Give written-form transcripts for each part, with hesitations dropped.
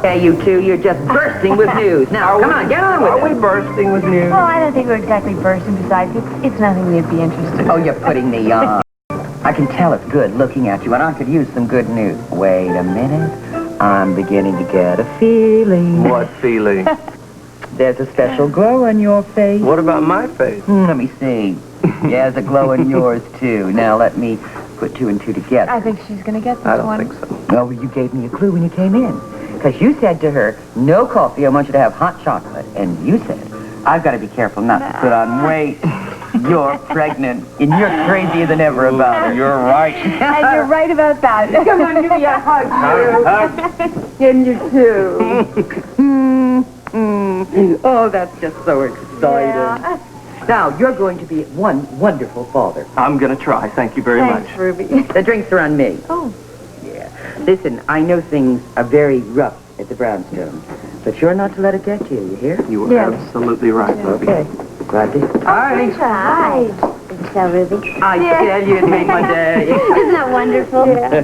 Hey, you two, you're just bursting with news. Now, come on, get on with it. Are we bursting with news? Well, I don't think we're exactly bursting. Besides, it's nothing we'd be interested in. Oh, you're putting me on. I can tell it's good looking at you, and I could use some good news. Wait a minute. I'm beginning to get a feeling. What feeling? There's a special glow on your face. What about my face? Let me see. Yeah, there's a glow in yours, too. Now, let me put two and two together. I think she's going to get this one. I don't think so. No, you gave me a clue when you came in. Because you said to her, no coffee, I want you to have hot chocolate. And you said, I've got to be careful not to put on weight. You're pregnant, and you're crazier than ever about it. You're right. And you're right about that. Come on, give me a hug. And you too. Oh, that's just so exciting. Yeah. Now, you're going to be one wonderful father. I'm going to try. Thank you very Thanks, much. Ruby. The drinks are on me. Oh. Yeah. Listen, I know things are very rough at the Brownstone, but you're not to let it get to you, you hear? You were absolutely right, Bobbie. Okay. Glad to. Hi. Hi. Did you tell Ruby? I tell you, it made my day. Isn't that wonderful? Yeah.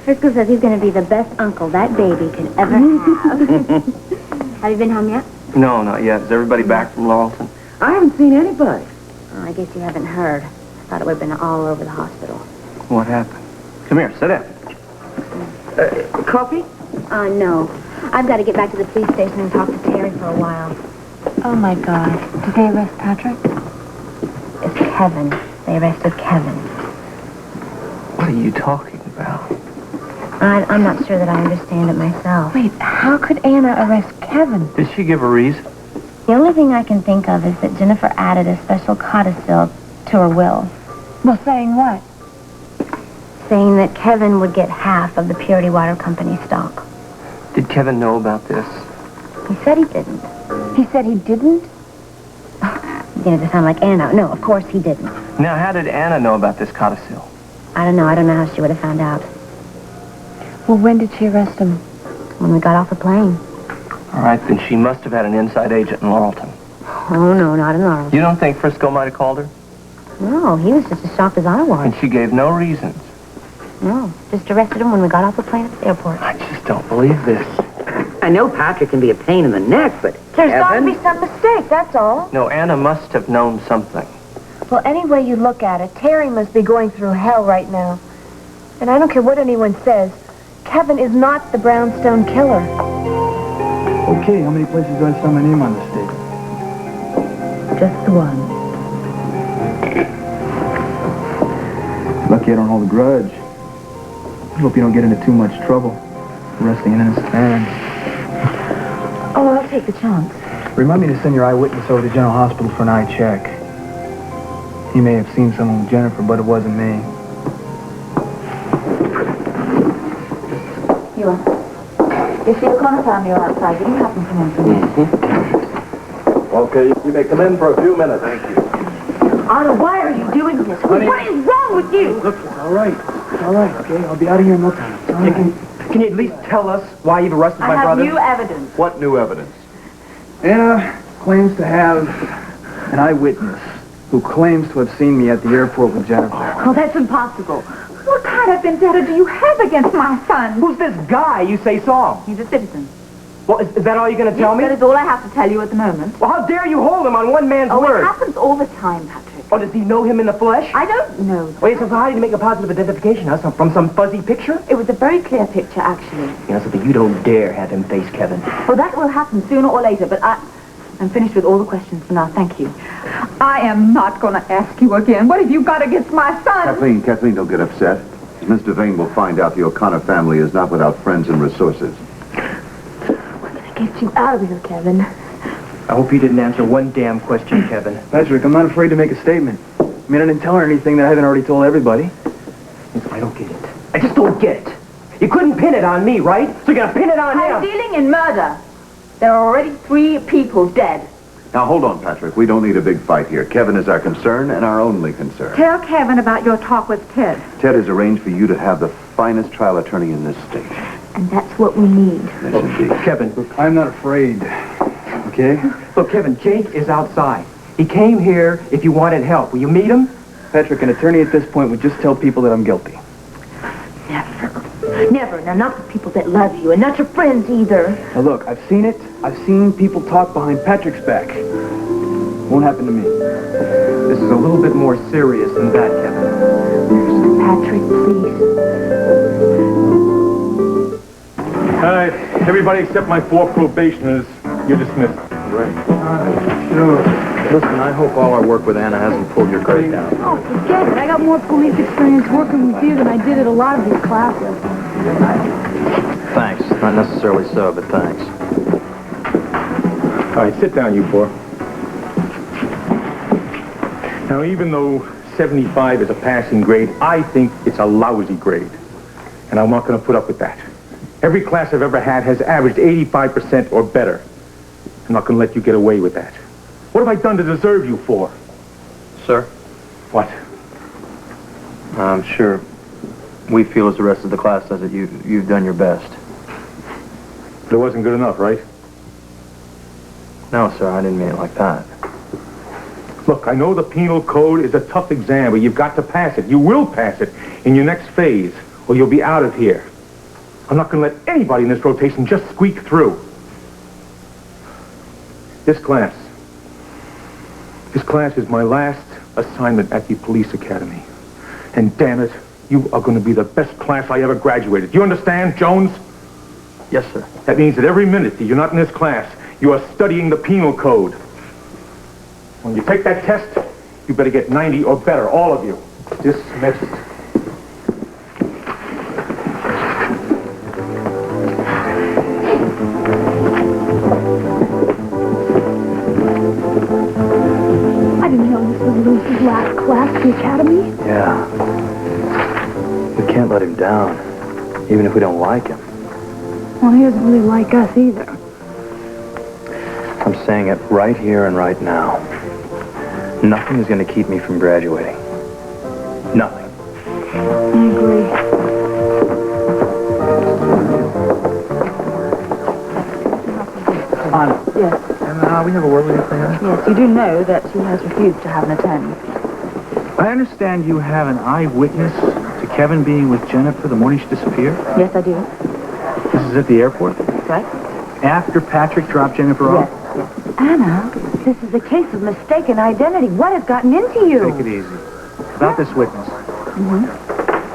Frisco says he's going to be the best uncle that baby could ever have. Have you been home yet? No, not yet. Is everybody back from Laurelton? I haven't seen anybody. Oh, I guess you haven't heard. I thought it would have been all over the hospital. What happened? Come here, sit down. Coffee? No. I've got to get back to the police station and talk to Terry for a while. Oh, my God. Did they arrest Patrick? It's Kevin. They arrested Kevin. What are you talking about? I'm not sure that I understand it myself. Wait, how could Anna arrest Kevin? Did she give a reason? The only thing I can think of is that Jennifer added a special codicil to her will, Well, saying what? saying that Kevin would get half of the Purity Water Company stock. Did Kevin know about this? He said he didn't. He said he didn't? Beginning to sound like Anna. No, of course he didn't. Now, how did Anna know about this codicil? I don't know. I don't know how she would have found out. Well, when did she arrest him? When we got off the plane. All right, then she must have had an inside agent in Laurelton. Oh, no, not in Laurelton. You don't think Frisco might have called her? No, he was just as shocked as I was. And she gave no reasons. No, just arrested him when we got off the plane at the airport. I just don't believe this. I know Patrick can be a pain in the neck, but There's got to Kevin? be some mistake, that's all. No, Anna must have known something. Well, any way you look at it, Terry must be going through hell right now. And I don't care what anyone says, Kevin is not the Brownstone killer. Okay, how many places do I sign my name on this statement? Just the one. Lucky I don't hold a grudge. I hope you don't get into too much trouble arresting an innocent man. Oh, I'll take the chance. Remind me to send your eyewitness over to General Hospital for an eye check. He may have seen someone with Jennifer, but it wasn't me. You are. If the O'Connor family are outside, will you have them come in for me? Okay, you may come in for a few minutes. Thank you. Anna, why are you doing this? What is wrong with you? Look, it's all right. It's all right, okay? I'll be out of here in no time. It's all right. Can you at least tell us why you've arrested I my have brother? new evidence. What new evidence? Anna claims to have an eyewitness who claims to have seen me at the airport with Jennifer. Oh, that's impossible. What kind of vendetta do you have against my son? Who's this guy you say saw him? He's a citizen. Well, is that all you're going to tell me? That is all I have to tell you at the moment. Well, how dare you hold him on one man's Oh, word? it happens all the time, Patrick. Oh, does he know him in the flesh? I don't know. Wait, so how did you make a positive identification, huh? From some fuzzy picture? It was a very clear picture, actually. You know, so that you don't dare have him face Kevin. Well, that will happen sooner or later, but I'm finished with all the questions for now. Thank you. I am not going to ask you again. What have you got against my son? Kathleen, don't get upset. Miss Devane will find out the O'Connor family is not without friends and resources. Get you out of here, Kevin. I hope you didn't answer one damn question, Kevin. Patrick, I'm not afraid to make a statement. I mean, I didn't tell her anything that I haven't already told everybody. I don't get it. I just don't get it. You couldn't pin it on me, right? So you're going to pin it on I'm him. dealing in murder. There are already 3 people dead. Now, hold on, Patrick. We don't need a big fight here. Kevin is our concern and our only concern. Tell Kevin about your talk with Ted. Ted has arranged for you to have the finest trial attorney in this state. And that's what we need. Yes, indeed. Kevin, Look, I'm not afraid, okay? look, Kevin, Jake is outside. He came here if you wanted help. Will you meet him? Patrick, an attorney at this point would just tell people that I'm guilty. Never. Never. Now, not the people that love you, and not your friends either. Now, look, I've seen it. I've seen people talk behind Patrick's back. Won't happen to me. This is a little bit more serious than that, Kevin. Patrick, please. All right, everybody except my 4 probationers, you're dismissed. Right. Sure. Listen, I hope all our work with Anna hasn't pulled your grade down. Oh, forget it. I got more police experience working with you than I did at a lot of these classes. Thanks. Not necessarily so, but thanks. All right, sit down, you 4. Now, even though 75 is a passing grade, I think it's a lousy grade. And I'm not going to put up with that. Every class I've ever had has averaged 85% or better. I'm not going to let you get away with that. What have I done to deserve you for? Sir? What? I'm sure we feel as the rest of the class does that you've done your best. But it wasn't good enough, right? No, sir, I didn't mean it like that. Look, I know the penal code is a tough exam, but you've got to pass it. You will pass it in your next phase, or you'll be out of here. I'm not going to let anybody in this rotation just squeak through. This class is my last assignment at the police academy. And damn it, you are going to be the best class I ever graduated. Do you understand, Jones? Yes, sir. That means that every minute that you're not in this class, you are studying the penal code. When you take that test, you better get 90 or better, all of you. Dismissed. I didn't know this was Lucy's last class at the academy. Yeah. We can't let him down, even if we don't like him. Well, he doesn't really like us either. I'm saying it right here and right now. Nothing is going to keep me from graduating. Nothing. I agree. Anna. Yes. And we have a word with you, Anna? Yes, you do know that she has refused to have an attorney. I understand you have an eyewitness to Kevin being with Jennifer the morning she disappeared. Yes, I do. This is at the airport? That's right. After Patrick dropped Jennifer off? Yes. Anna, this is a case of mistaken identity. What has gotten into you? Take it easy. About this witness.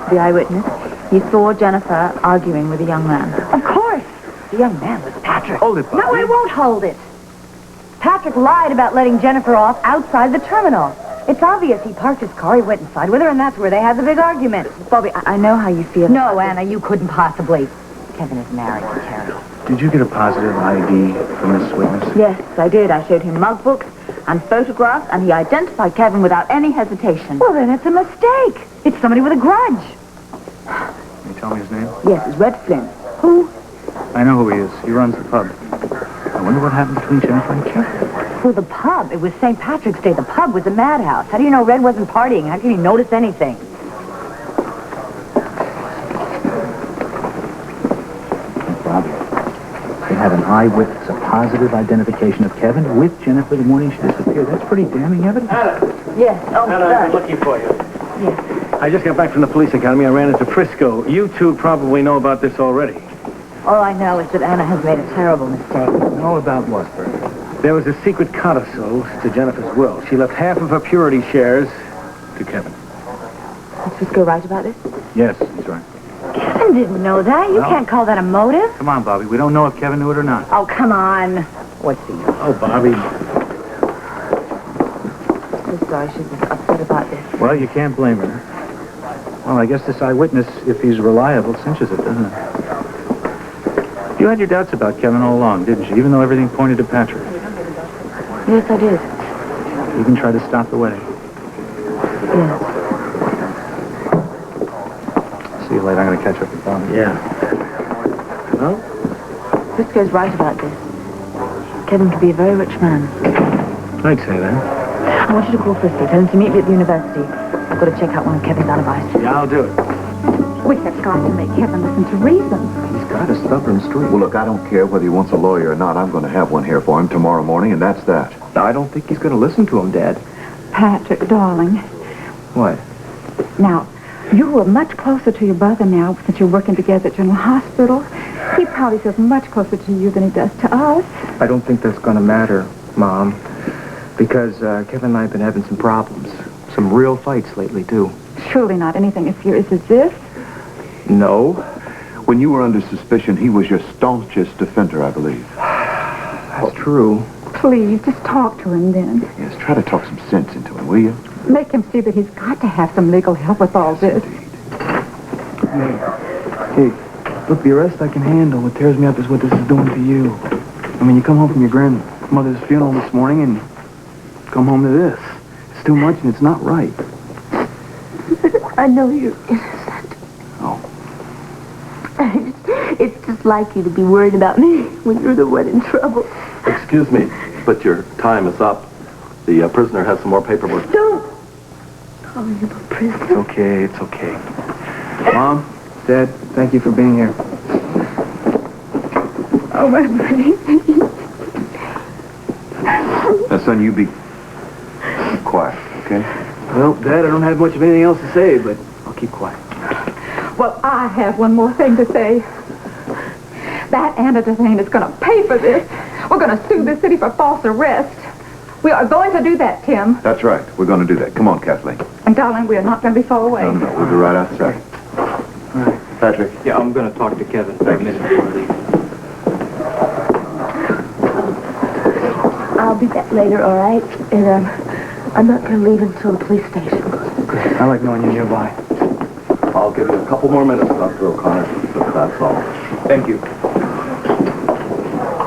The eyewitness. He saw Jennifer arguing with a young man. Of course. The young man was Patrick. Hold it, Bobbie. No, I won't hold it. Patrick lied about letting Jennifer off outside the terminal. It's obvious he parked his car, he went inside with her, and that's where they had the big argument. Bobbie, I know how you feel. No, Anna, you couldn't possibly. Kevin is married to Terry. Did you get a positive ID from this witness? Yes, I did. I showed him mug books and photographs, and he identified Kevin without any hesitation. Well, then it's a mistake. It's somebody with a grudge. Can you tell me his name? Yes, it's Red Flynn. Who? I know who he is. He runs the pub. I wonder what happened between Jennifer and Kevin. Well, the pub. It was St. Patrick's Day. The pub was a madhouse. How do you know Red wasn't partying? How can you notice anything? Bobbie, they have an eyewitness, a positive identification of Kevin with Jennifer the morning she disappeared. That's pretty damning evidence. Yes. Oh, Anna, I've been looking for you. Yes. I just got back from the police academy. I ran into Frisco. You two probably know about this already. All I know is that Anna has made a terrible mistake. All about what, Bert? There was a secret codicil to Jennifer's will. She left half of her purity shares to Kevin. Is Frisco right about this? Yes, he's right. Kevin didn't know that. You can't call that a motive. Come on, Bobbie. We don't know if Kevin knew it or not. Oh, come on. What's the use? Oh, Bobbie. I'm sorry she's upset about this. Well, you can't blame her. Well, I guess this eyewitness, if he's reliable, cinches it, doesn't it? You had your doubts about Kevin all along, didn't you? Even though everything pointed to Patrick. Yes, I did. You even tried to stop the wedding. Yes. See you later. I'm going to catch up with Bobbie. Yeah. Well? Frisco's right about this. Kevin could be a very rich man. I'd say that. I want you to call Frisco. Tell him to meet me at the university. I've got to check out one of Kevin's alibis. Yeah, I'll do it. We have got to make Kevin listen to reason. He's got a stubborn streak. Well, look, I don't care whether he wants a lawyer or not. I'm going to have one here for him tomorrow morning, and that's that. I don't think he's going to listen to him, Dad. Patrick, darling. What? Now, You were much closer to your brother now since you're working together at General Hospital. He probably feels much closer to you than he does to us. I don't think that's going to matter, Mom, because Kevin and I have been having some problems. Some real fights lately, too. Surely not anything as serious as this. No. When you were under suspicion, he was your staunchest defender, I believe. That's true. Please, just talk to him then. Yes, try to talk some sense into him, will you? Make him see that he's got to have some legal help with all this. Hey, look, the arrest I can handle. What tears me up is what this is doing to you. I mean, you come home from your grandmother's funeral this morning and come home to this. It's too much and it's not right. I know you're innocent. Oh. It's just like you to be worried about me when you're the one in trouble. Excuse me, but your time is up. The prisoner has some more paperwork. Don't call me a prisoner. It's okay, it's okay. Mom, Dad, thank you for being here. Oh, my pretty. Now, son, you be quiet, okay? Well, Dad, I don't have much of anything else to say, but I'll keep quiet. Well, I have one more thing to say. That Anna Devane is going to pay for this. We're going to sue the city for false arrest. We are going to do that, Tim. That's right. We're going to do that. Come on, Kathleen. And, darling, we are not going to be far away. No, we'll be right outside. All right. Patrick. Yeah, I'm going to talk to Kevin for a minute before I leave. I'll be back later, all right? And I'm not going to leave until the police station. Great. I like knowing you're nearby. I'll give you a couple more minutes, Dr. O'Connor, but that's all. Thank you.